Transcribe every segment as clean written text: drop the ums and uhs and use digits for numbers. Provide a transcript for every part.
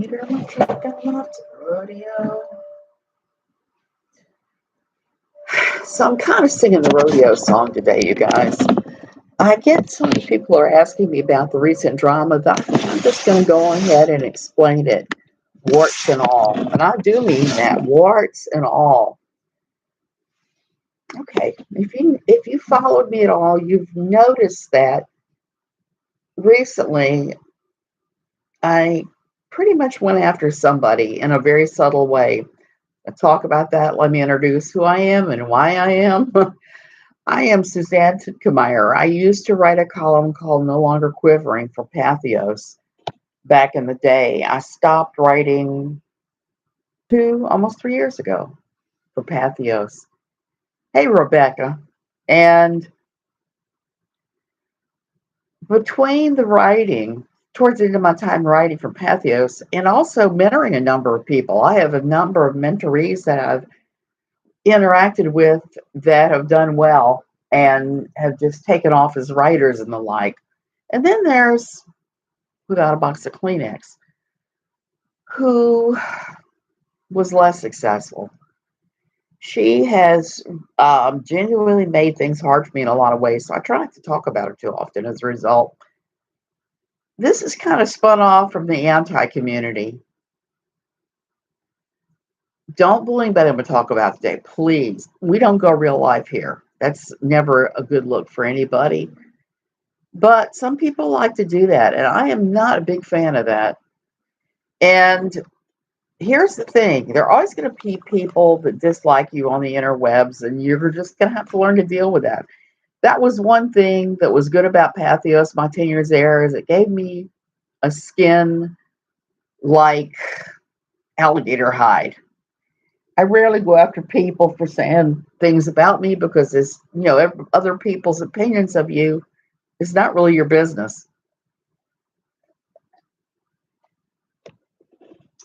Peter Electric down rodeo. So I'm kind of singing the rodeo song today, you guys. I get so many people are asking me about the recent drama that I think I'm just going to go ahead and explain it, warts and all. And I do mean that, warts and all. Okay, if you followed me at all, you've noticed that recently I pretty much went after somebody in a very subtle way. I'll talk about that. Let me introduce who I am and why I am. I am Suzanne Titkemeyer. I used to write a column called No Longer Quivering for Pathos back in the day. I stopped writing almost 3 years ago for Pathos. Hey, Rebecca. And between the writing, towards the end of my time writing for Pathos, and also mentoring a number of people, I have a number of mentorees that I've interacted with that have done well and have just taken off as writers and the like. And then there's Without a Box of Kleenex, who was less successful. She has genuinely made things hard for me in a lot of ways, so I try not to talk about her too often as a result. This is kind of spun off from the anti community. Don't bully anybody I'm going to talk about today, please. We don't go real life here. That's never a good look for anybody. But some people like to do that, and I am not a big fan of that. And here's the thing, there are always going to be people that dislike you on the interwebs, and you're just going to have to learn to deal with that. That was one thing that was good about Pathos, my 10 years there, is it gave me a skin like alligator hide. I rarely go after people for saying things about me because it's, other people's opinions of you is not really your business.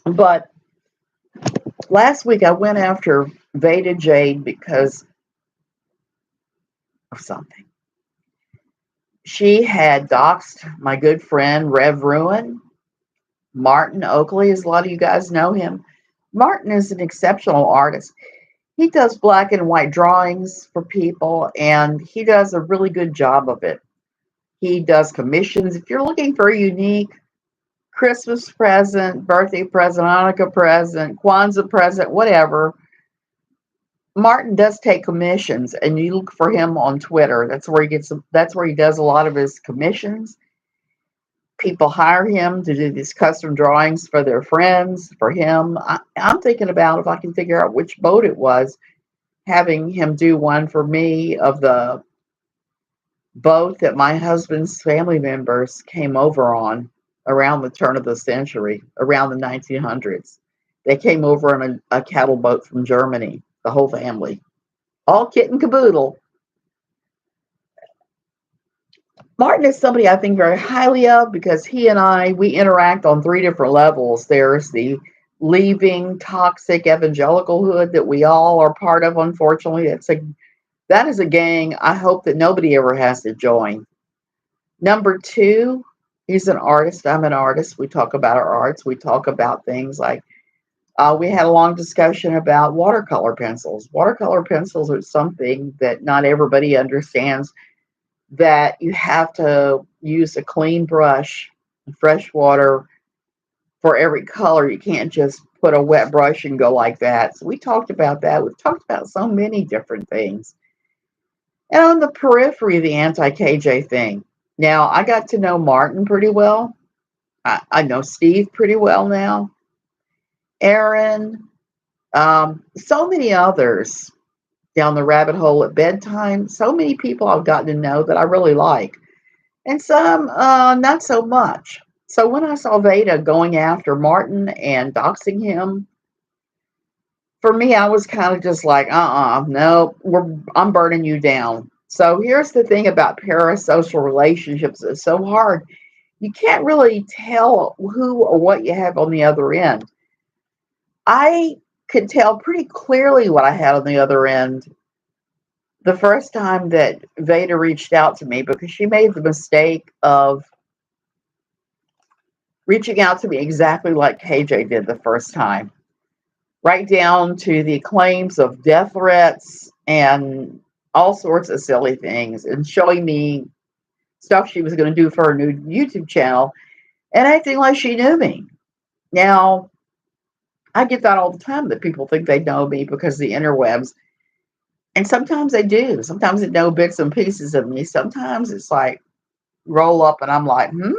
But last week I went after Vada Jade because of something. She had doxed my good friend Rev Ruin, Martin Oakley, as a lot of you guys know him. Martin is an exceptional artist. He does black and white drawings for people, and he does a really good job of it. He does commissions. If you're looking for a unique Christmas present, birthday present, Hanukkah present, Kwanzaa present, whatever, Martin does take commissions, and you look for him on Twitter. That's where he does a lot of his commissions. People hire him to do these custom drawings for their friends, for him. I'm thinking about, if I can figure out which boat it was, having him do one for me of the boat that my husband's family members came over on around the turn of the century, around the 1900s. They came over on a cattle boat from Germany, the whole family, all kit and caboodle. Martin is somebody I think very highly of because he and we interact on three different levels. There's the leaving toxic evangelicalhood that we all are part of, unfortunately. That is a gang I hope that nobody ever has to join. Number two, he's an artist. I'm an artist. We talk about our arts. We talk about things like we had a long discussion about watercolor pencils. Watercolor pencils are something that not everybody understands, that you have to use a clean brush, fresh water for every color. You can't just put a wet brush and go like that. So we talked about that. We've talked about so many different things. And on the periphery of the anti-KJ thing, now I got to know Martin pretty well. I know Steve pretty well now. Aaron, so many others down the rabbit hole at bedtime. So many people I've gotten to know that I really like. And some not so much. So when I saw Vada going after Martin and doxing him, for me, I was kind of just like, no, I'm burning you down. So here's the thing about parasocial relationships. It's so hard. You can't really tell who or what you have on the other end. I could tell pretty clearly what I had on the other end the first time that Vada reached out to me, because she made the mistake of reaching out to me exactly like KJ did the first time, right down to the claims of death threats and all sorts of silly things, and showing me stuff she was going to do for her new YouTube channel and acting like she knew me. Now, I get that all the time, that people think they know me because of the interwebs. And sometimes they do. Sometimes they know bits and pieces of me. Sometimes it's like roll up and I'm like, hmm?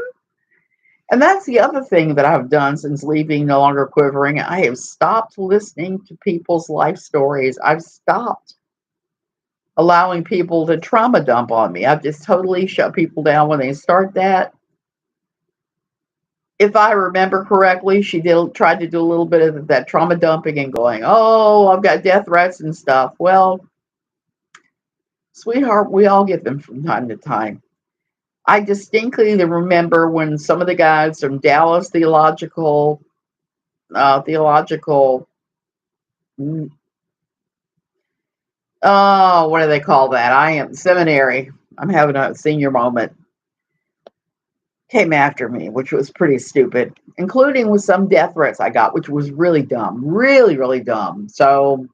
And that's the other thing that I've done since leaving No Longer Quivering. I have stopped listening to people's life stories. I've stopped allowing people to trauma dump on me. I've just totally shut people down when they start that. If I remember correctly, she tried to do a little bit of that trauma dumping and going, oh, I've got death threats and stuff. Well, sweetheart, we all get them from time to time. I distinctly remember when some of the guys from Dallas theological, oh, what do they call that? I am seminary. I'm having a senior moment. Came after me, which was pretty stupid, including with some death threats I got, which was really dumb, really, really dumb. So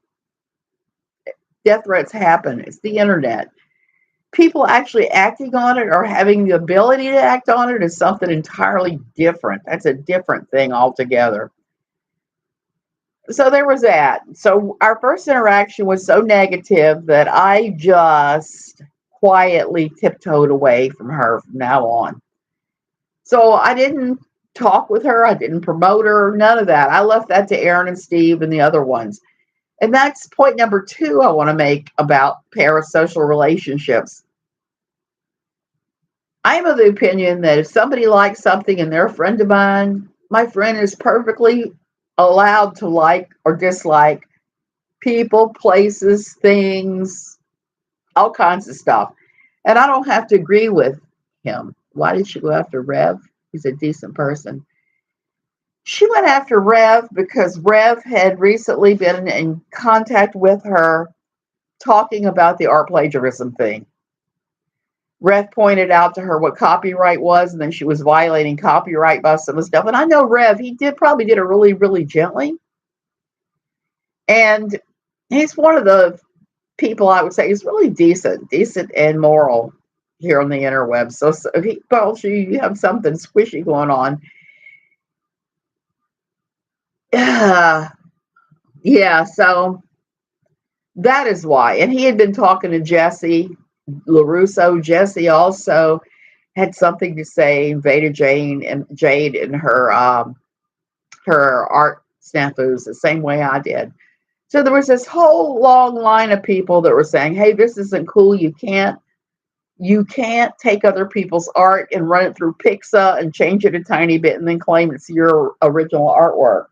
death threats happen. It's the internet. People actually acting on it or having the ability to act on it is something entirely different. That's a different thing altogether. So there was that. So our first interaction was so negative that I just quietly tiptoed away from her from now on. So I didn't talk with her. I didn't promote her, none of that. I left that to Aaron and Steve and the other ones. And that's point number 2 I want to make about parasocial relationships. I'm of the opinion that if somebody likes something and they're a friend of mine, my friend is perfectly allowed to like or dislike people, places, things, all kinds of stuff. And I don't have to agree with him. Why did she go after Rev? He's a decent person. She went after Rev because Rev had recently been in contact with her talking about the art plagiarism thing. Rev pointed out to her what copyright was, and then she was violating copyright by some of the stuff. And I know Rev, he probably did it really, really gently. And he's one of the people I would say is really decent and moral here on the interwebs. So if he tells you have something squishy going on, yeah, so that is why. And he had been talking to Jesse LaRusso. Jesse also had something to say. Vada Jade and her art snafus the same way I did. So there was this whole long line of people that were saying, "Hey, this isn't cool. You can't take other people's art and run it through Pixar and change it a tiny bit and then claim it's your original artwork.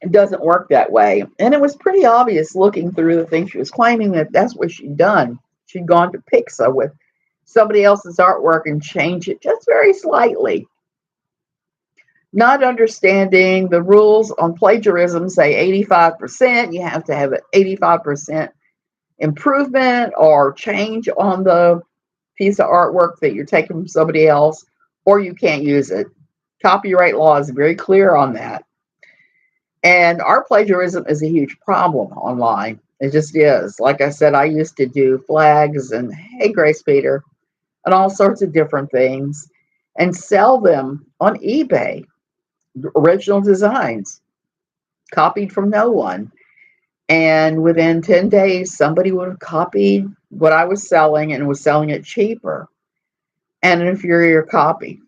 It doesn't work that way." And it was pretty obvious looking through the things she was claiming that that's what she'd done. She'd gone to Pixar with somebody else's artwork and changed it just very slightly. Not understanding the rules on plagiarism say 85%. You have to have an 85% improvement or change on the piece of artwork that you're taking from somebody else, or you can't use it. Copyright law is very clear on that. And art plagiarism is a huge problem online. It just is. Like I said, I used to do flags and, hey, Grace Peter, and all sorts of different things and sell them on eBay. Original designs, copied from no one. And within 10 days, somebody would have copied what I was selling and was selling it cheaper, and an inferior copy.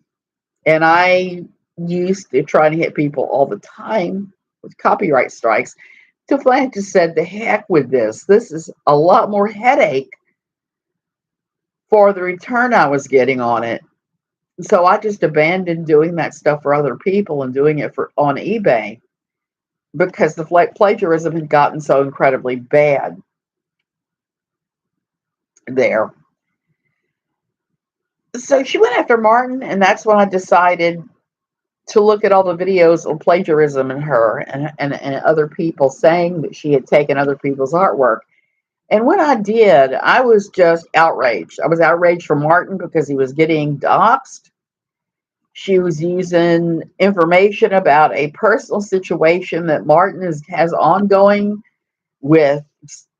And I used to try to hit people all the time with copyright strikes. To I just said, the heck with this. This is a lot more headache for the return I was getting on it. So I just abandoned doing that stuff for other people and doing it on eBay because the plagiarism had gotten so incredibly bad there. So she went after Martin, and that's when I decided to look at all the videos of plagiarism in her and other people saying that she had taken other people's artwork. And when I did, I was just outraged. I was outraged for Martin because he was getting doxxed. She was using information about a personal situation that Martin has ongoing with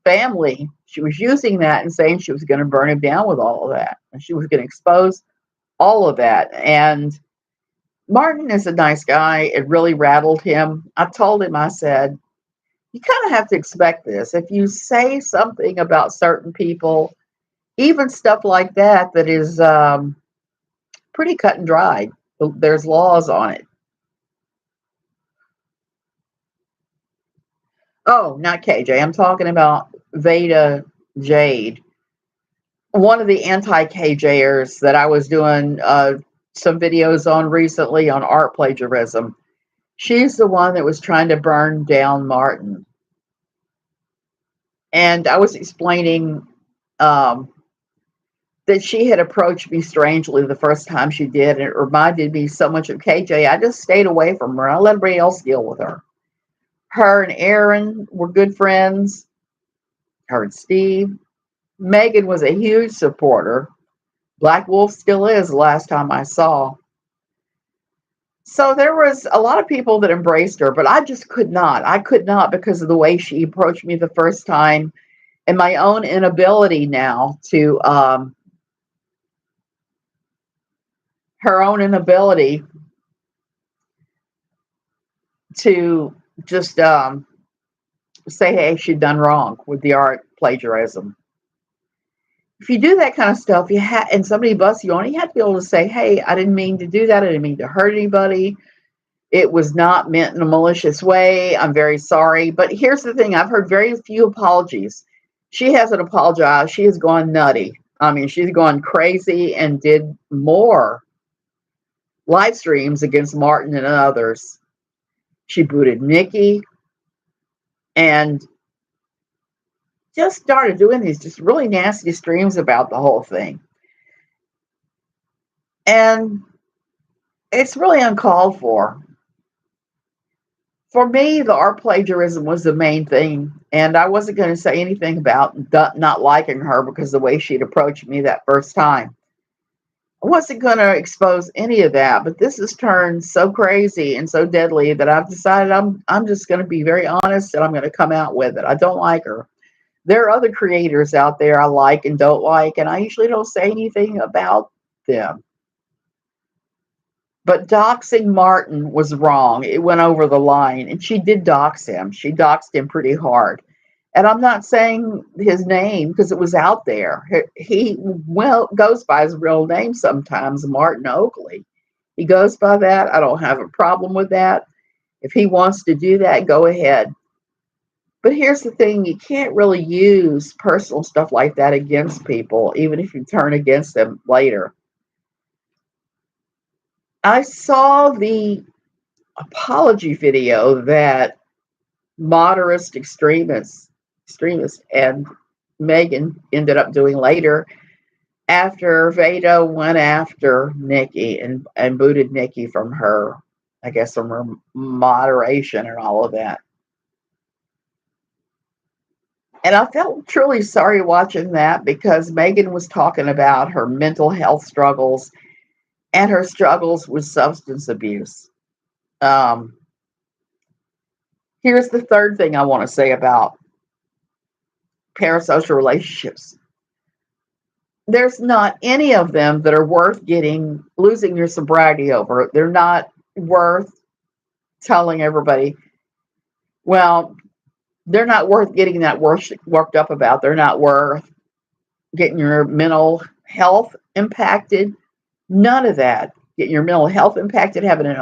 family. She was using that and saying she was going to burn him down with all of that. And she was going to expose all of that. And Martin is a nice guy. It really rattled him. I told him, I said, you kind of have to expect this. If you say something about certain people, even stuff like that, that is pretty cut and dried, there's laws on it. Oh, not KJ. I'm talking about Vada Jade, one of the anti-KJers that I was doing some videos on recently on art plagiarism. She's the one that was trying to burn down Martin. And I was explaining um, that she had approached me strangely the first time she did. And it reminded me so much of KJ. I just stayed away from her. I let everybody else deal with her. Her and Aaron were good friends. Her and Steve. Megan was a huge supporter. Black Wolf still is, the last time I saw. So there was a lot of people that embraced her, but I just could not. I could not, because of the way she approached me the first time and my own inability now to, her own inability to just say, hey, she'd done wrong with the art plagiarism. If you do that kind of stuff, and somebody busts you on it, you have to be able to say, hey, I didn't mean to do that. I didn't mean to hurt anybody. It was not meant in a malicious way. I'm very sorry. But here's the thing. I've heard very few apologies. She hasn't apologized. She has gone nutty. I mean, she's gone crazy and did more live streams against Martin and others. She booted Nikki and just started doing these just really nasty streams about the whole thing. And it's really uncalled for. For me, the art plagiarism was the main thing. And I wasn't going to say anything about not liking her because of the way she'd approached me that first time. I wasn't going to expose any of that. But this has turned so crazy and so deadly that I've decided I'm just going to be very honest and I'm going to come out with it. I don't like her. There are other creators out there I like and don't like, and I usually don't say anything about them. But doxing Martin was wrong. It went over the line, and she did dox him. She doxed him pretty hard. And I'm not saying his name because it was out there. He goes by his real name sometimes, Martin Oakley. He goes by that. I don't have a problem with that. If he wants to do that, go ahead. But here's the thing, you can't really use personal stuff like that against people, even if you turn against them later. I saw the apology video that moderate extremists and Megan ended up doing later after Vada went after Nikki and booted Nikki from her, I guess, from her moderation and all of that. And I felt truly sorry watching that because Megan was talking about her mental health struggles and her struggles with substance abuse. Here's the third thing I want to say about parasocial relationships. There's not any of them that are worth losing your sobriety over. They're not worth telling everybody, well, they're not worth getting that worked up about. They're not worth getting your mental health impacted. None of that. Getting your mental health impacted, having it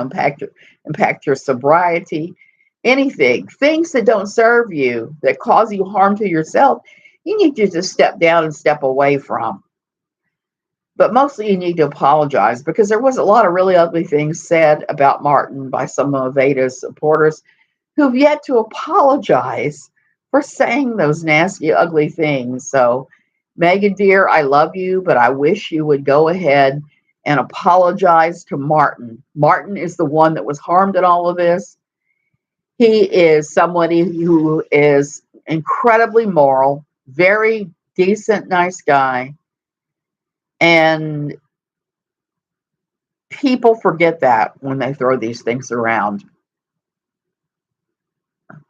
impact your sobriety, anything. Things that don't serve you, that cause you harm to yourself, you need to just step down and step away from. But mostly you need to apologize because there was a lot of really ugly things said about Martin by some of Vada's supporters who've yet to apologize for saying those nasty, ugly things. So, Megan, dear, I love you, but I wish you would go ahead and apologize to Martin. Martin is the one that was harmed in all of this. He is somebody who is incredibly moral, very decent, nice guy. And People forget that when they throw these things around.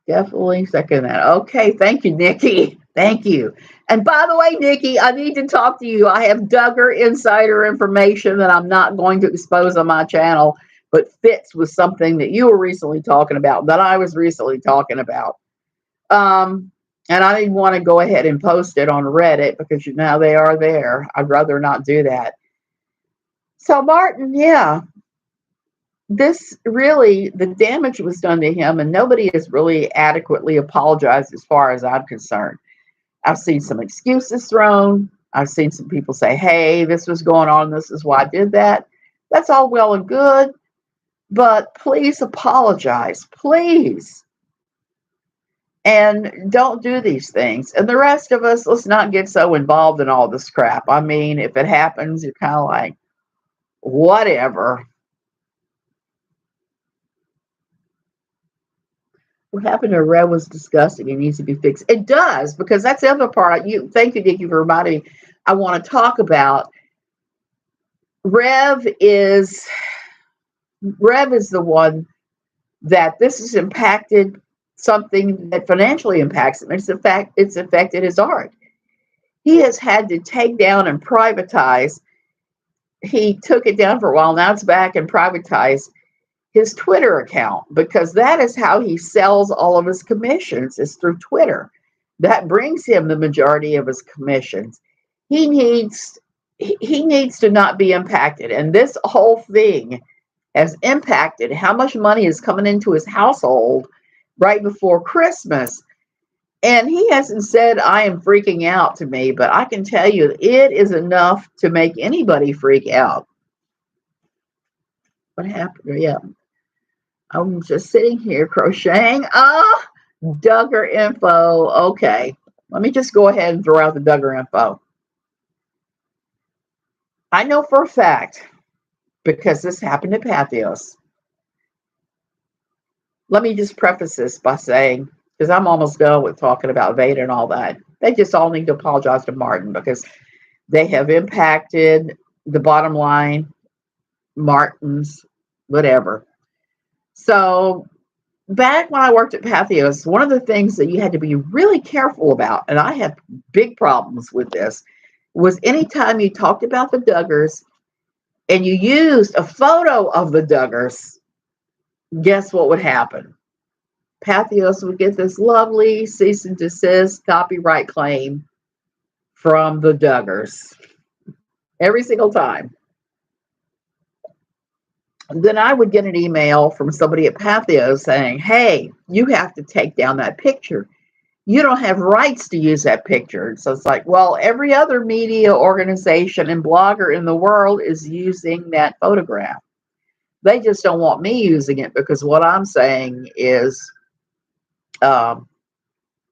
Definitely second that. Okay, thank you, Nikki. Thank you. And by the way, Nikki, I need to talk to you. I have Duggar insider information that I'm not going to expose on my channel, but fits with something that you were recently talking about, that I was recently talking about. And I didn't want to go ahead and post it on Reddit because now they are there. I'd rather not do that. So Martin, yeah, this really, the damage was done to him, and nobody has really adequately apologized as far as I'm concerned. I've seen some excuses thrown. I've seen some people say, hey, this was going on. This is why I did that. That's all well and good, but please apologize, please. And don't do these things. And the rest of us, let's not get so involved in all this crap. I mean, if it happens, you're kind of like, whatever. What happened to Rev was disgusting. It needs to be fixed. It does, because that's the other part. Thank you, Nikki, for reminding me. I want to talk about Rev is the one that this has impacted, something that financially impacts him. It's affected his art. He has had to take down and privatize. He took it down for a while. Now it's back and privatized his Twitter account, because that is how he sells all of his commissions, is through Twitter. That brings him the majority of his commissions. He needs to not be impacted. And this whole thing has impacted how much money is coming into his household right before Christmas. And he hasn't said, I am freaking out to me, but I can tell you it is enough to make anybody freak out. What happened? Yeah. I'm just sitting here crocheting. Duggar info. Okay. Let me just go ahead and throw out the Duggar info. I know for a fact, because this happened to Pathos. Let me just preface this by saying, because I'm almost done with talking about Vada and all that, they just all need to apologize to Martin, because they have impacted the bottom line, Martin's, whatever. So back when I worked at Pathos, one of the things that you had to be really careful about, and I had big problems with this, was anytime you talked about the Duggars and you used a photo of the Duggars, guess what would happen? Pathos would get this lovely cease and desist copyright claim from the Duggars every single time. And then I would get an email from somebody at Pathos saying, hey, you have to take down that picture. You don't have rights to use that picture. So it's like, well, every other media organization and blogger in the world is using that photograph. They just don't want me using it, because what I'm saying is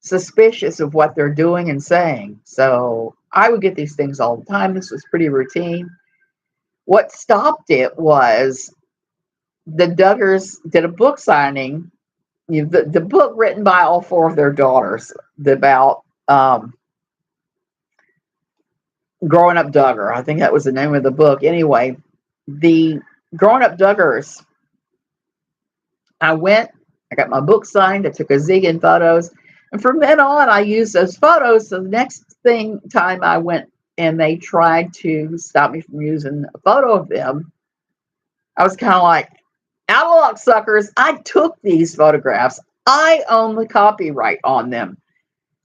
suspicious of what they're doing and saying. So I would get these things all the time. This was pretty routine. What stopped it was the Duggars did a book signing. The book written by all four of their daughters about Growing Up Duggar. I think that was the name of the book. Anyway, the Growing Up Duggars, I got my book signed, I took a zillion photos, and from then on I used those photos. So the next time I went and they tried to stop me from using a photo of them, I was kind of like, out of luck, suckers. I took these photographs. I own the copyright on them.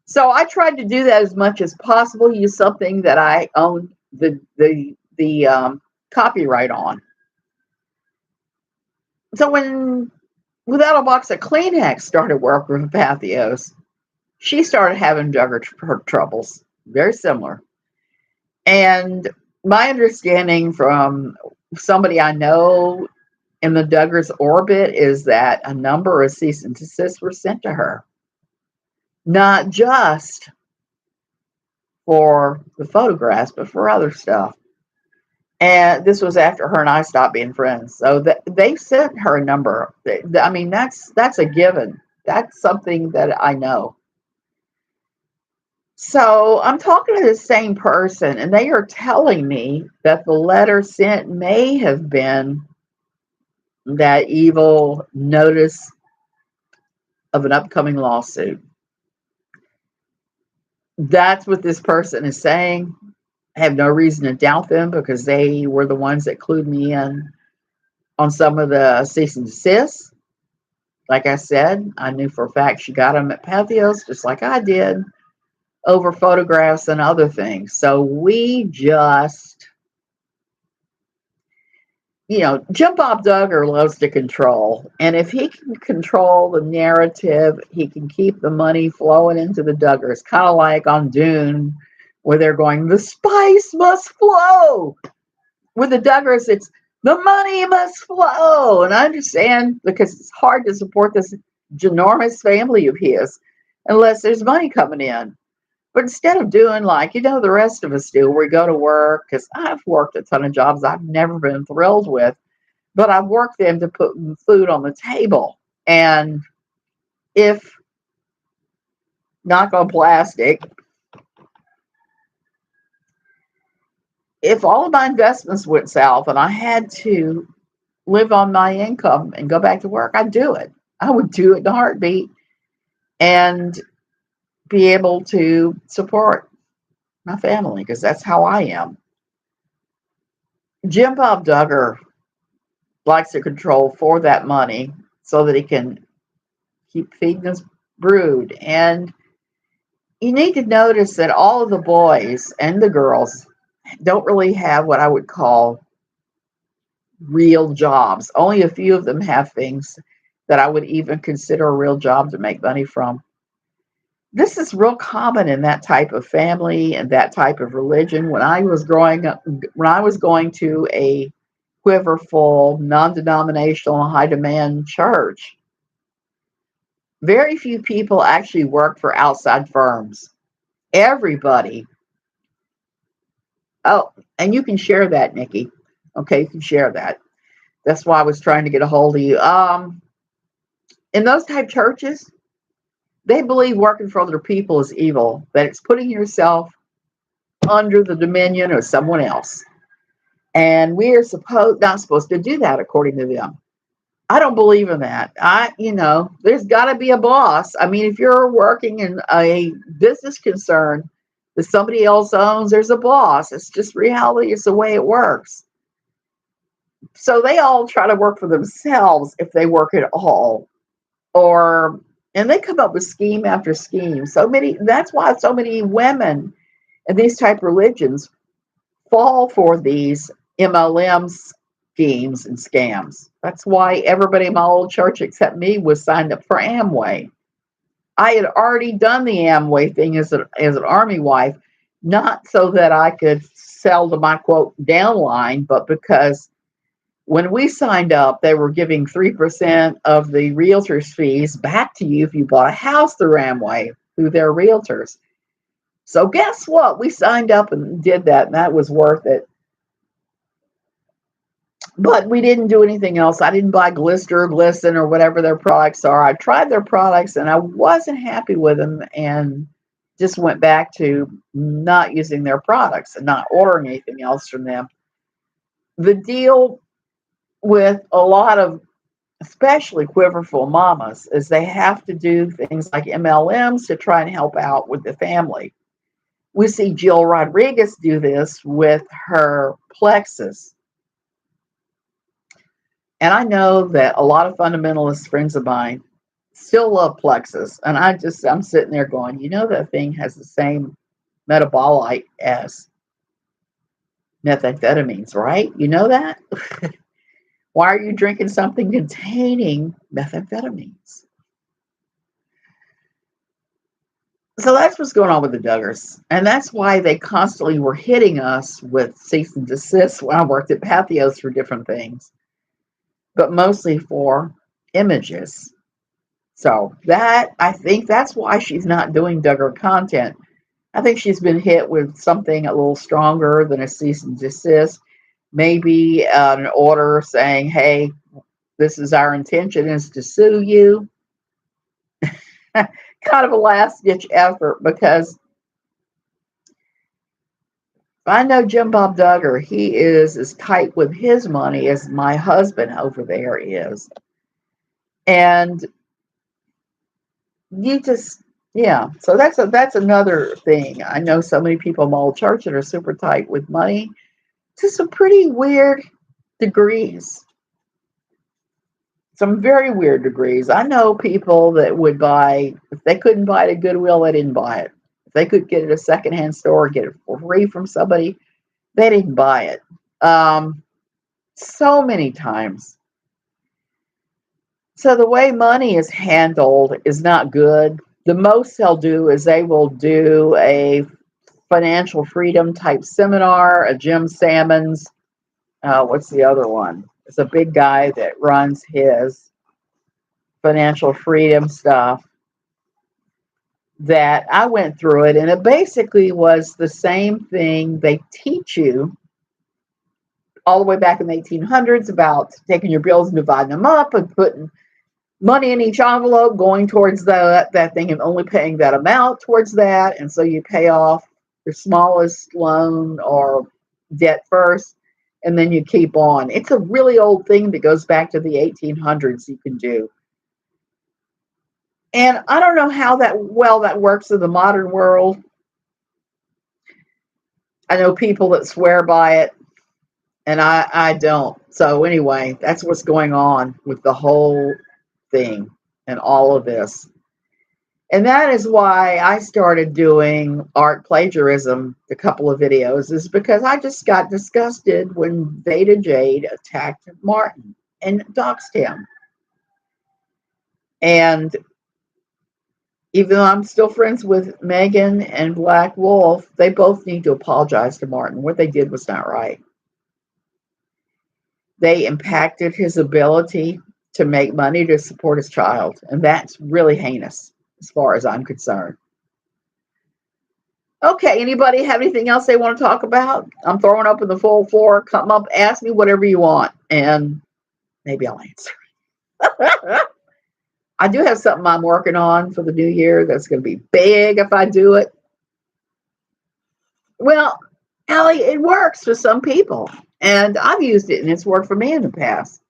So I tried to do that as much as possible, use something that I own the copyright on. So when Without a Box of Kleenex started working with Pathos, she started having Duggar troubles, very similar. And my understanding from somebody I know in the Duggars orbit is that a number of cease and desists were sent to her, not just for the photographs, but for other stuff. And this was after her and I stopped being friends. So they sent her a number. I mean, that's a given. That's something that I know. So I'm talking to the same person, and they are telling me that the letter sent may have been that evil notice of an upcoming lawsuit. That's what this person is saying. I have no reason to doubt them because they were the ones that clued me in on some of the cease and desist. Like I said, I knew for a fact she got them at Pathos, just like I did, over photographs and other things. So we just, Jim Bob Duggar loves to control. And if he can control the narrative, he can keep the money flowing into the Duggars. Kind of like on Dune, where they're going, the spice must flow. With the Duggars, it's the money must flow. And I understand because it's hard to support this ginormous family of his unless there's money coming in. But instead of doing like, the rest of us do, we go to work, because I've worked a ton of jobs I've never been thrilled with, but I've worked them to put food on the table. And if, knock on plastic, if all of my investments went south and I had to live on my income and go back to work, I'd do it. I would do it in a heartbeat and be able to support my family because that's how I am. Jim Bob Duggar likes to control for that money so that he can keep feeding his brood. And you need to notice that all of the boys and the girls don't really have what I would call real jobs. Only a few of them have things that I would even consider a real job to make money from. This is real common in that type of family and that type of religion. When I was growing up, when I was going to a quiverful, non-denominational, high-demand church, very few people actually work for outside firms. Everybody. Oh, and you can share that, Nikki. Okay, you can share that. That's why I was trying to get a hold of you. In those type churches, they believe working for other people is evil, that it's putting yourself under the dominion of someone else. And we are not supposed to do that according to them. I don't believe in that. There's got to be a boss. I mean, if you're working in a business concern that somebody else owns, there's a boss. It's just reality. It's the way it works. So they all try to work for themselves if they work at all, and they come up with scheme after scheme. That's why so many women in these type religions fall for these MLM schemes and scams. That's why everybody in my old church except me was signed up for Amway. I had already done the Amway thing as an Army wife, not so that I could sell to my quote downline, but because when we signed up, they were giving 3% of the realtor's fees back to you if you bought a house through Amway, through their realtors. So guess what? We signed up and did that, and that was worth it. But we didn't do anything else. I didn't buy Glister, Glisten, or whatever their products are. I tried their products, and I wasn't happy with them, and just went back to not using their products and not ordering anything else from them. The deal with a lot of, especially quiverful mamas, is they have to do things like MLMs to try and help out with the family. We see Jill Rodriguez do this with her plexus. And I know that a lot of fundamentalist friends of mine still love plexus. And I'm sitting there going, that thing has the same metabolite as methamphetamines, right? You know that? Why are you drinking something containing methamphetamines? So that's what's going on with the Duggars. And that's why they constantly were hitting us with cease and desist when I worked at Pathos for different things, but mostly for images. So I think that's why she's not doing Duggar content. I think she's been hit with something a little stronger than a cease and desist. Maybe an order saying, hey, this is our intention is to sue you. Kind of a last ditch effort because I know Jim Bob Duggar, he is as tight with his money as my husband over there is. And you just, yeah. So that's another thing. I know so many people in my old church that are super tight with money to some pretty weird degrees. Some very weird degrees. I know people that would buy, if they couldn't buy it at Goodwill, they didn't buy it. If they could get it at a secondhand store, get it for free from somebody, they didn't buy it. So many times. So the way money is handled is not good. The most they'll do is they will do a financial freedom type seminar, a Jim Salmon's, what's the other one? It's a big guy that runs his financial freedom stuff that I went through it. And it basically was the same thing they teach you all the way back in the 1800s about taking your bills and dividing them up and putting money in each envelope, going towards that thing and only paying that amount towards that. And so you pay off your smallest loan or debt first, and then you keep on. It's a really old thing that goes back to the 1800s you can do. And I don't know how that works in the modern world. I know people that swear by it, and I don't. So anyway, that's what's going on with the whole thing and all of this. And that is why I started doing art plagiarism, a couple of videos, is because I just got disgusted when Vada Jade attacked Martin and doxed him. And even though I'm still friends with Megan and Black Wolf, they both need to apologize to Martin. What they did was not right. They impacted his ability to make money to support his child. And that's really heinous as far as I'm concerned. Okay, anybody have anything else they want to talk about? I'm throwing up in the full floor. Come up, ask me whatever you want, and maybe I'll answer. I do have something I'm working on for the new year that's going to be big if I do it. Well, Allie, it works for some people, and I've used it, and it's worked for me in the past.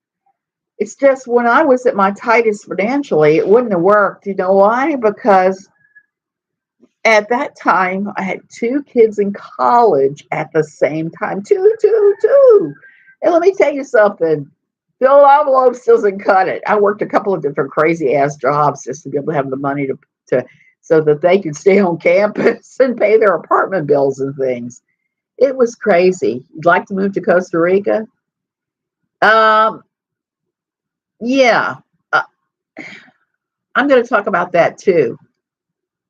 It's just when I was at my tightest financially, it wouldn't have worked. You know why? Because at that time, I had two kids in college at the same time. Two. And let me tell you something. Filled envelopes doesn't cut it. I worked a couple of different crazy ass jobs just to be able to have the money to so that they could stay on campus and pay their apartment bills and things. It was crazy. You'd like to move to Costa Rica? Yeah. Uh, I'm going to talk about that too.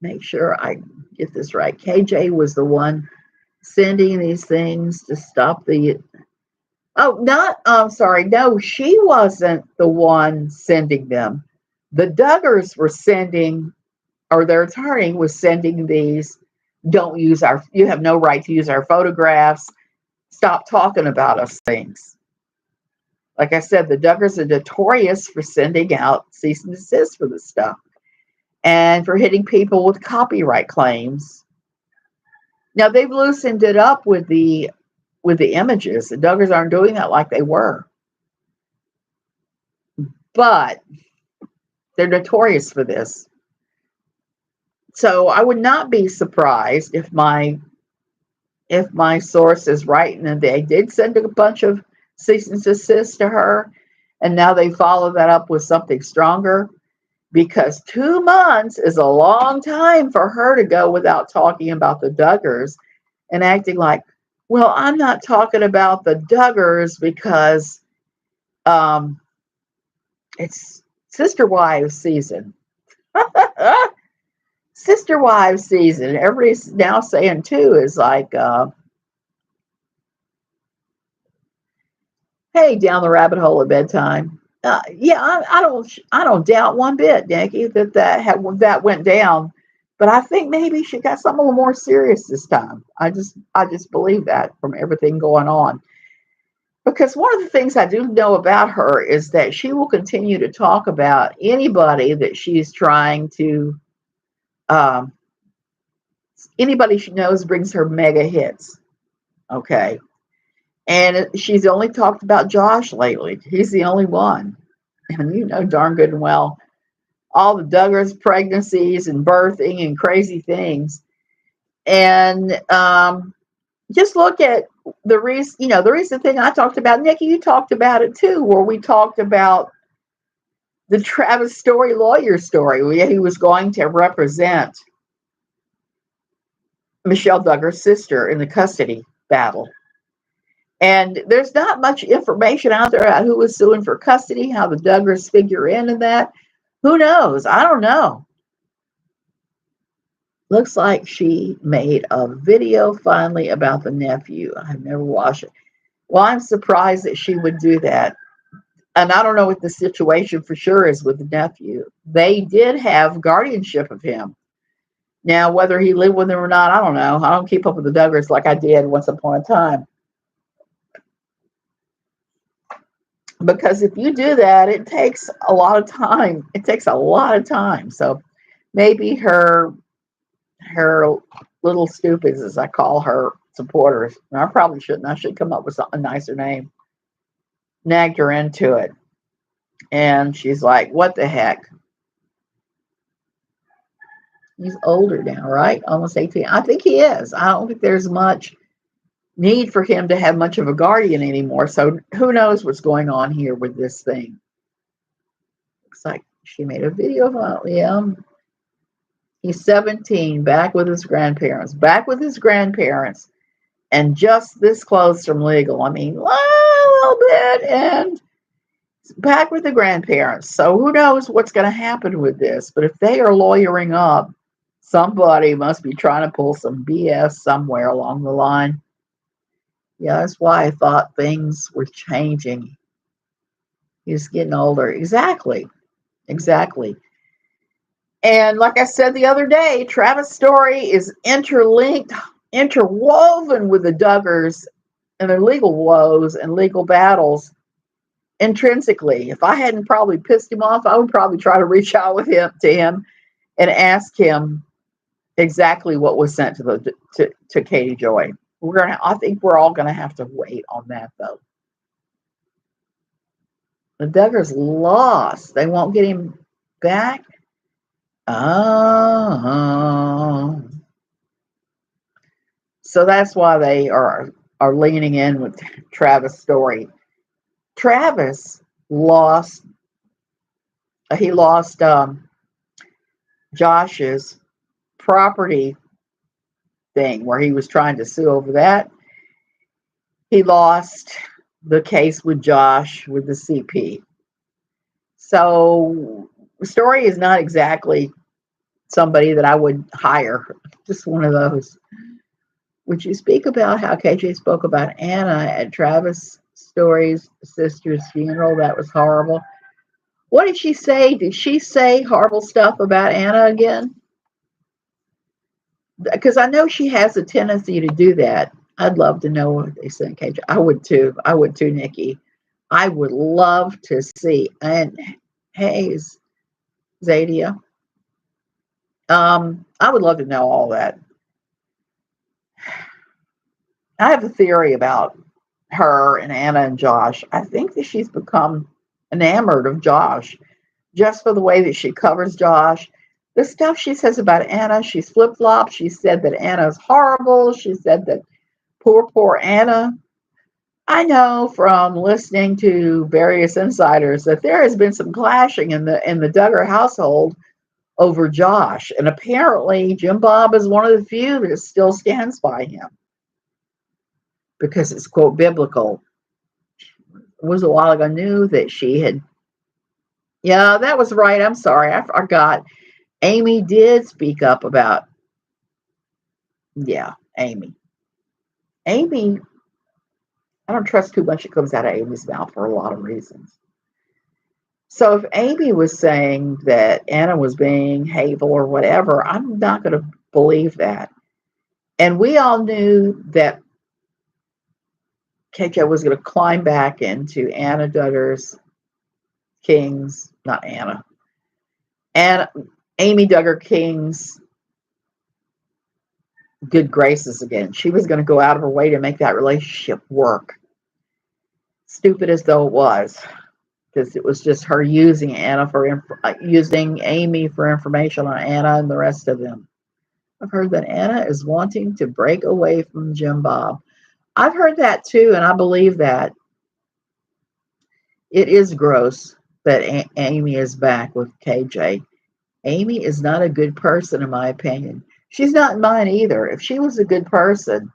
Make sure I get this right. KJ was the one sending these things to stop the. Oh, not. Sorry. No, she wasn't the one sending them. The Duggars were sending, or their attorney was sending these. Don't use our. You have no right to use our photographs. Stop talking about us things. Like I said, the Duggars are notorious for sending out cease and desist for this stuff and for hitting people with copyright claims. Now they've loosened it up with the images. The Duggars aren't doing that like they were, but they're notorious for this. So I would not be surprised if my source is right and they did send a bunch of cease and desist to her, and now they follow that up with something stronger. Because 2 months is a long time for her to go without talking about the Duggars and acting like, well, I'm not talking about the Duggars because it's Sister Wives season. Sister Wives season. Everybody's now saying too is like, hey, down the rabbit hole at bedtime. Yeah, I don't doubt one bit, Nikki, that went down. But I think maybe she got something a little more serious this time. I just believe that from everything going on. Because one of the things I do know about her is that she will continue to talk about anybody that she's trying to, anybody she knows brings her mega hits. Okay. And she's only talked about Josh lately. He's the only one. And you know darn good and well all the Duggars pregnancies and birthing and crazy things. And just look at the reason, the recent thing I talked about. Nikki, you talked about it too, where we talked about the Travis Story lawyer story, where he was going to represent Michelle Duggar's sister in the custody battle. And there's not much information out there about who was suing for custody, how the Duggars figure in that. Who knows? I don't know. Looks like she made a video finally about the nephew. I've never watched it. Well, I'm surprised that she would do that. And I don't know what the situation for sure is with the nephew. They did have guardianship of him. Now, whether he lived with them or not, I don't know. I don't keep up with the Duggars like I did once upon a time. Because if you do that, it takes a lot of time. It takes a lot of time. So maybe her little stupids, as I call her, supporters, and I probably shouldn't. I should come up with a nicer name. Nagged her into it. And she's like, what the heck? He's older now, right? Almost 18. I think he is. I don't think there's much need for him to have much of a guardian anymore. So who knows what's going on here with this thing. Looks like she made a video about him. He's 17, back with his grandparents. Back with his grandparents. And just this close from legal. I mean, a little bit, and back with the grandparents. So who knows what's going to happen with this. But if they are lawyering up, somebody must be trying to pull some BS somewhere along the line. Yeah, that's why I thought things were changing. He's getting older. Exactly. And like I said the other day, Travis' story is interlinked, interwoven with the Duggars and their legal woes and legal battles intrinsically. If I hadn't probably pissed him off, I would probably try to reach out with him to him and ask him exactly what was sent to Katie Joy. I think we're all gonna have to wait on that though. The Duggars lost. They won't get him back. Oh, so that's why they are leaning in with Travis' story. Travis lost. He lost Josh's property thing where he was trying to sue over that. He lost the case with Josh with the CP. So the story is not exactly somebody that I would hire. Just one of those. Would you speak about how KJ spoke about Anna at Travis Story's sister's funeral? That was horrible. What did she say? Did she say horrible stuff about Anna again? Because I know she has a tendency to do that. I'd love to know what they said, KJ. I would too, Nikki. I would love to see. And hey, Zadia. I would love to know all that. I have a theory about her and Anna and Josh. I think that she's become enamored of Josh just for the way that she covers Josh. The stuff she says about Anna, she's flip-flopped. She said that Anna's horrible. She said that poor Anna. I know from listening to various insiders that there has been some clashing in the Duggar household over Josh. And apparently Jim Bob is one of the few that still stands by him because it's, quote, biblical. It was a while ago. I knew that she had. Yeah, that was right. I'm sorry. I forgot. Amy did speak up about. Yeah, Amy. Amy, I don't trust too much that comes out of Amy's mouth for a lot of reasons. So if Amy was saying that Anna was being hateful or whatever, I'm not going to believe that. And we all knew that KJ was going to climb back into Anna Duggar's King's, not Anna, and Amy Duggar King's good graces again. She was going to go out of her way to make that relationship work. Stupid as though it was, because it was just her using using Amy for information on Anna and the rest of them. I've heard that Anna is wanting to break away from Jim Bob. I've heard that too, and I believe that. It is gross that Amy is back with KJ. Amy is not a good person, in my opinion. She's not mine either. If she was a good person,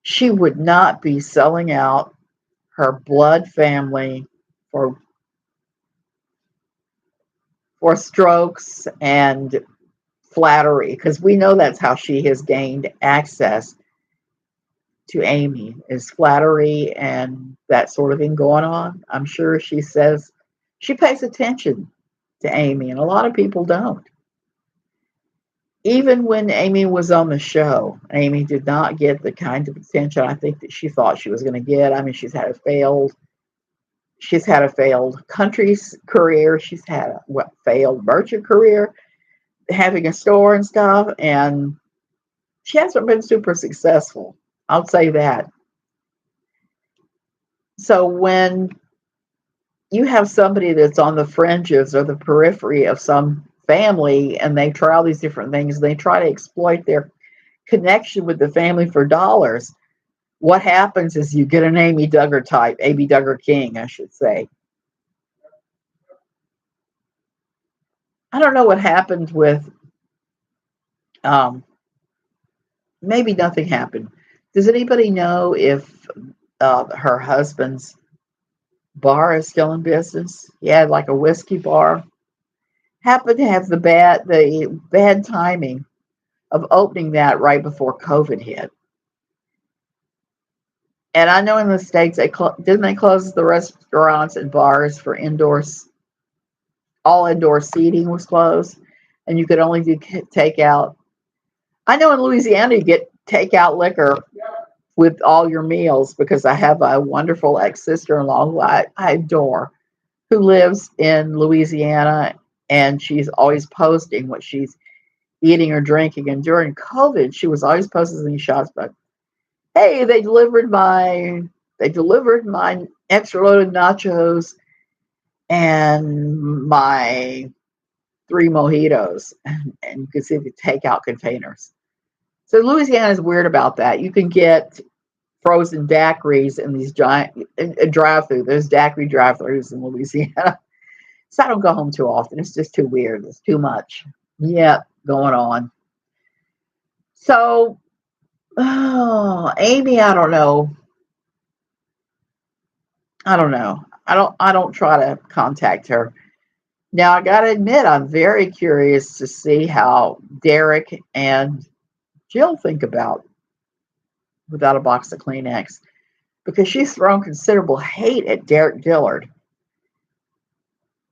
she would not be selling out her blood family for strokes and flattery, because we know that's how she has gained access to Amy, is flattery and that sort of thing going on. I'm sure she says she pays attention to Amy, and a lot of people don't. Even when Amy was on the show, Amy did not get the kind of attention I think that she thought she was going to get. I mean, she's had a failed country career. She's had a failed merchant career, having a store and stuff, and she hasn't been super successful. I'll say that. So when you have somebody that's on the fringes or the periphery of some family and they try all these different things, they try to exploit their connection with the family for dollars, what happens is you get an Amy Duggar type, Amy Duggar King, I should say. I don't know what happened with, maybe nothing happened. Does anybody know if her husband's bar is still in business? He had like a whiskey bar. Happened to have the bad timing of opening that right before COVID hit. And I know in the States, didn't they close the restaurants and bars for all indoor seating was closed, and you could only do takeout. I know in Louisiana you get takeout liquor with all your meals, because I have a wonderful ex-sister-in-law who I adore, who lives in Louisiana, and she's always posting what she's eating or drinking. And during COVID, she was always posting these shots, but hey, they delivered my extra loaded nachos and my 3 mojitos, and you can see the takeout containers. So Louisiana is weird about that. You can get frozen daiquiris in these giant drive-through. There's daiquiri drive-throughs in Louisiana. So I don't go home too often. It's just too weird. It's too much. Yeah, going on. So, Amy, I don't know. I don't try to contact her. Now, I got to admit, I'm very curious to see how Derek and Jill think about Without a Box of Kleenex, because she's thrown considerable hate at Derek Dillard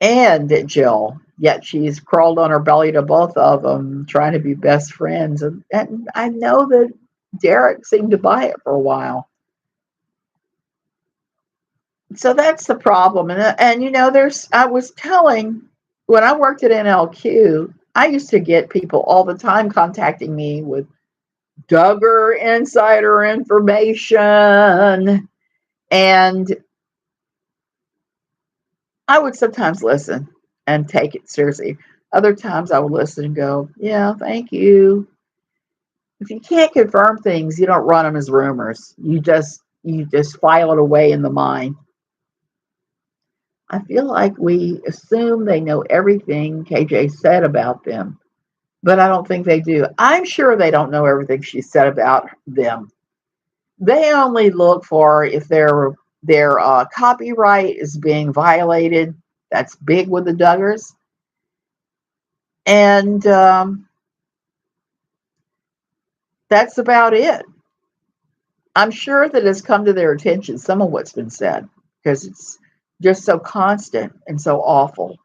and at Jill, yet she's crawled on her belly to both of them, trying to be best friends. And I know that Derek seemed to buy it for a while. So that's the problem. And you know, I was telling, when I worked at NLQ, I used to get people all the time contacting me with Duggar insider information. And I would sometimes listen and take it seriously. Other times I would listen and go, yeah, thank you. If you can't confirm things, you don't run them as rumors. You just file it away in the mind. I feel like we assume they know everything KJ said about them, but I don't think they do. I'm sure they don't know everything she said about them. They only look for if their copyright is being violated. That's big with the Duggars. And that's about it. I'm sure that it's come to their attention, some of what's been said, because it's just so constant and so awful.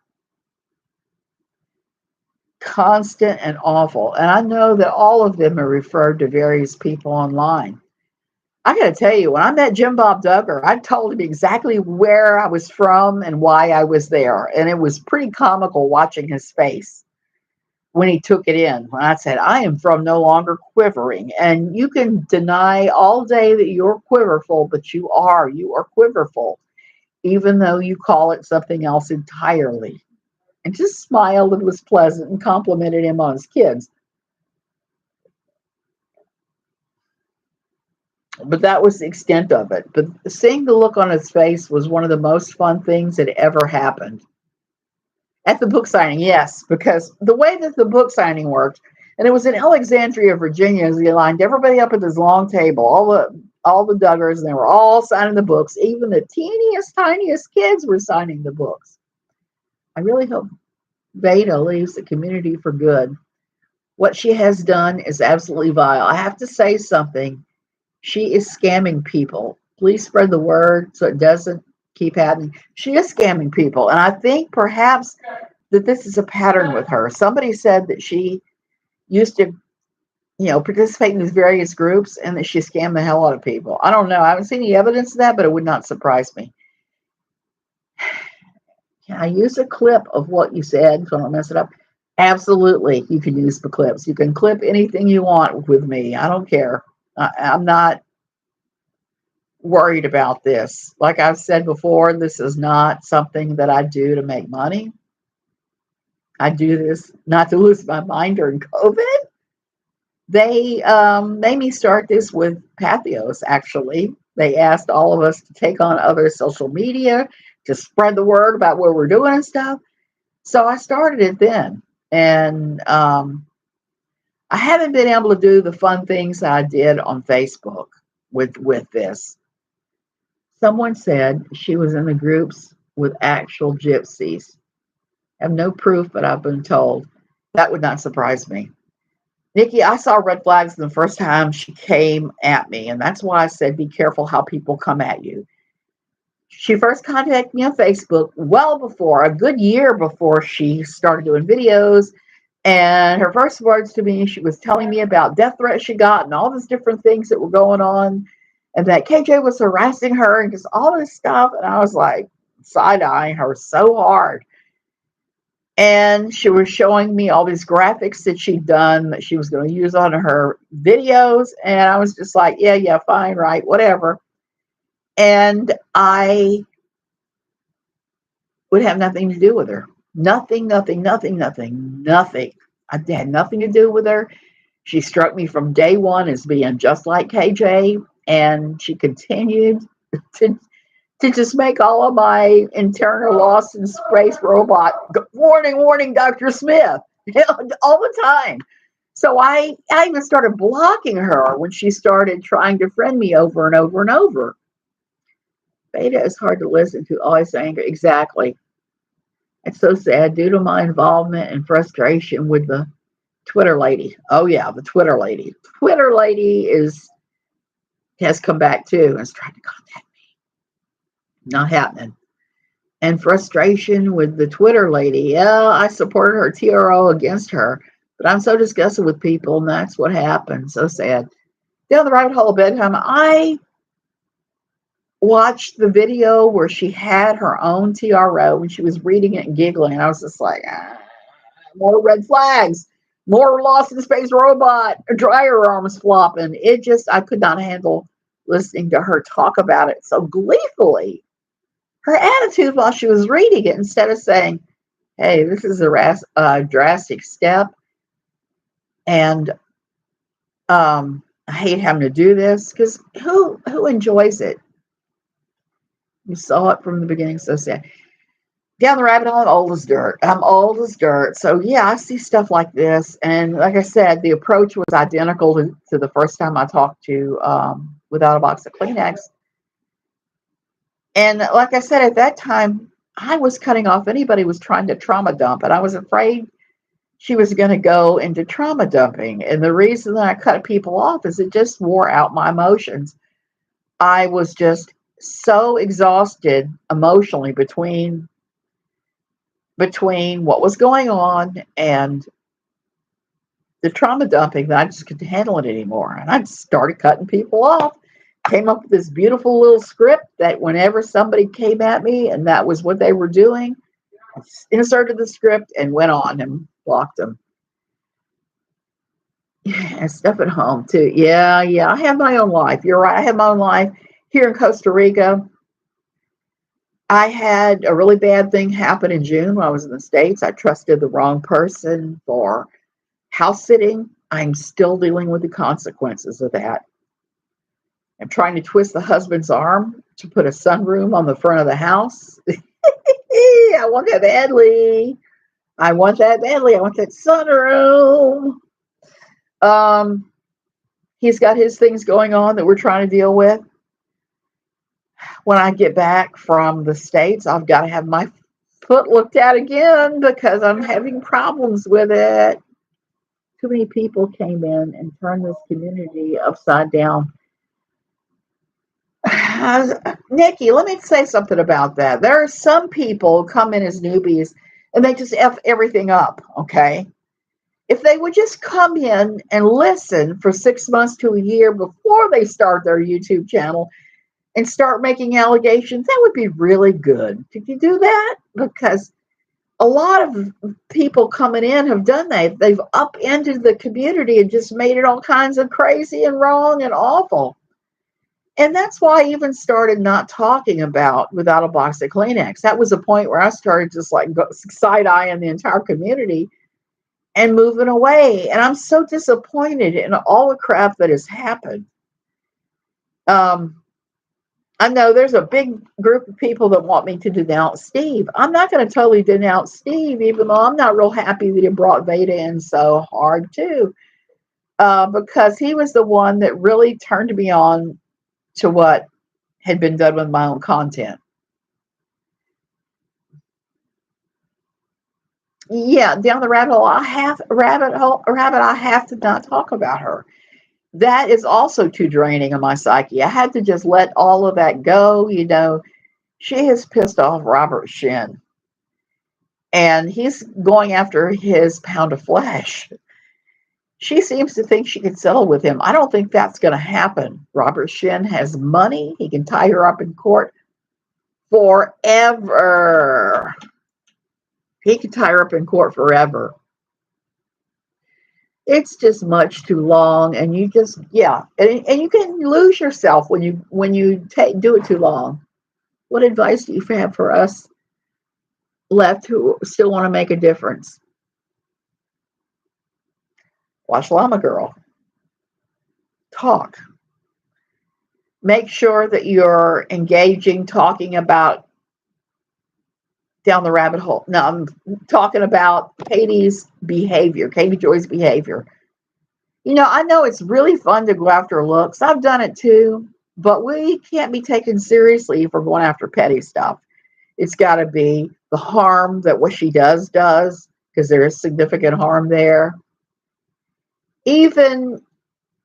Constant and awful. And I know that all of them are referred to various people online. I got to tell you, when I met Jim Bob Duggar, I told him exactly where I was from and why I was there. And it was pretty comical watching his face. when he took it in. When I said, I am from no longer quivering. And you can deny all day that you're quiverful, but you are. You are quiverful, even though you call it something else entirely. And just smiled and was pleasant and complimented him on his kids. But that was the extent of it. But seeing the look on his face was one of the most fun things that ever happened. At the book signing, yes, because the way that the book signing worked, and it was in Alexandria, Virginia, as he lined everybody up at this long table, all the Duggars, and they were all signing the books. Even the teeniest, tiniest kids were signing the books. I really hope Vada leaves the community for good. What she has done is absolutely vile. I have to say something. She is scamming people. Please spread the word so it doesn't keep happening. She is scamming people. And I think perhaps that this is a pattern with her. Somebody said that she used to, participate in these various groups and that she scammed the hell out of people. I don't know. I haven't seen any evidence of that, but it would not surprise me. Can I use a clip of what you said so I don't mess it up? Absolutely. You can use the clips. You can clip anything you want with me. I don't care. I'm not worried about this. Like I've said before, this is not something that I do to make money. I do this not to lose my mind during COVID. They made me start this with Pathos, actually. They asked all of us to take on other social media to spread the word about what we're doing and stuff. So I started it then. And I haven't been able to do the fun things that I did on Facebook with this. Someone said she was in the groups with actual gypsies. I have no proof, but I've been told. That would not surprise me. Nikki, I saw red flags the first time she came at me, and that's why I said be careful how people come at you. She first contacted me on Facebook well before, a good year before she started doing videos. And her first words to me, she was telling me about death threats she got and all these different things that were going on, and that KJ was harassing her and just all this stuff. And I was like side-eyeing her so hard. And she was showing me all these graphics that she'd done that she was going to use on her videos. And I was just like, yeah, fine, right, whatever. And I would have nothing to do with her. Nothing. I had nothing to do with her. She struck me from day one as being just like KJ. And she continued to just make all of my internal lost in space robot warning, Dr. Smith, all the time. So I even started blocking her when she started trying to friend me over and over and over. Beta is hard to listen to, always angry. Exactly. It's so sad due to my involvement and frustration with the Twitter lady. Oh yeah, the Twitter lady. Twitter lady has come back too and is trying to contact me. Not happening. And frustration with the Twitter lady. Yeah, I supported her TRO against her, but I'm so disgusted with people, and that's what happened. So sad. Down the rabbit hole of bedtime, I watched the video where she had her own TRO when she was reading it and giggling. And I was just like, more red flags, more lost in space robot, dryer arms flopping. I could not handle listening to her talk about it so gleefully. Her attitude while she was reading it, instead of saying, hey, this is a drastic step, and I hate having to do this, because who enjoys it? You saw it from the beginning, so sad. Down the rabbit hole, I'm old as dirt. So yeah, I see stuff like this. And like I said, the approach was identical to the first time I talked to Without a Box of Kleenex. And like I said, at that time, I was cutting off anybody who was trying to trauma dump. And I was afraid she was going to go into trauma dumping. And the reason that I cut people off is it just wore out my emotions. I was just so exhausted emotionally between what was going on and the trauma dumping that I just couldn't handle it anymore. And I started cutting people off, came up with this beautiful little script that whenever somebody came at me and that was what they were doing, I inserted the script and went on and blocked them. Yeah, stuff at home too. Yeah, yeah. I have my own life. You're right. I have my own life here in Costa Rica. I had a really bad thing happen in June when I was in the States. I trusted the wrong person for house sitting. I'm still dealing with the consequences of that. I'm trying to twist the husband's arm to put a sunroom on the front of the house. I want that badly. I want that badly. I want that sunroom. Um, he's got his things going on that we're trying to deal with. When I get back from the States, I've got to have my foot looked at again because I'm having problems with it. Too many people came in and turned this community upside down. Nikki, let me say something about that. There are some people who come in as newbies and they just F everything up, okay? If they would just come in and listen for 6 months to a year before they start their YouTube channel and start making allegations, that would be really good. Could you do that? Because a lot of people coming in have done that. They've upended the community and just made it all kinds of crazy and wrong and awful. And that's why I even started not talking about Without a Box of Kleenex. That was a point where I started just like side eyeing the entire community and moving away. And I'm so disappointed in all the crap that has happened. I know there's a big group of people that want me to denounce Steve. I'm not going to totally denounce Steve, even though I'm not real happy that he brought Vada in so hard too, because he was the one that really turned me on to what had been done with my own content. Yeah, down the rabbit hole. I have to not talk about her. That is also too draining on my psyche. I had to just let all of that go. She has pissed off Robert Shin, and he's going after his pound of flesh. She seems to think she could settle with him. I don't think that's going to happen. Robert Shin has money. He can tie her up in court forever. He can tie her up in court forever. It's just much too long, and you just and you can lose yourself when you do it too long. What advice do you have for us left who still want to make a difference? Watch Llama Girl. Talk. Make sure that you're engaging, talking about down the rabbit hole. No, I'm talking about Katie Joy's behavior. I know it's really fun to go after looks. I've done it too, but we can't be taken seriously if we're going after petty stuff. It's got to be the harm that what she does, because there is significant harm there. Even,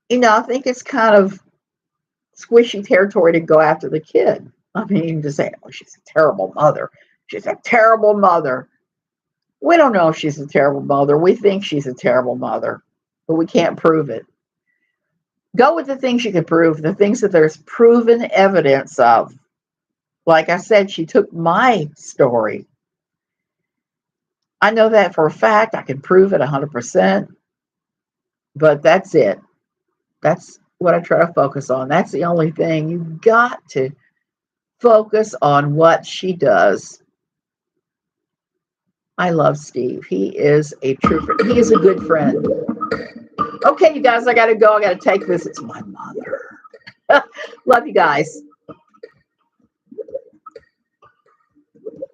I think it's kind of squishy territory to go after the kid. I mean, to say, oh, she's a terrible mother. She's a terrible mother. We don't know if she's a terrible mother. We think she's a terrible mother, but we can't prove it. Go with the things you can prove, the things that there's proven evidence of. Like I said, she took my story. I know that for a fact. I can prove it 100%. But that's it. That's what I try to focus on. That's the only thing. You've got to focus on what she does. I love Steve. He is a good friend. Okay, you guys, I got to go. I got to take this. It's my mother. Love you guys.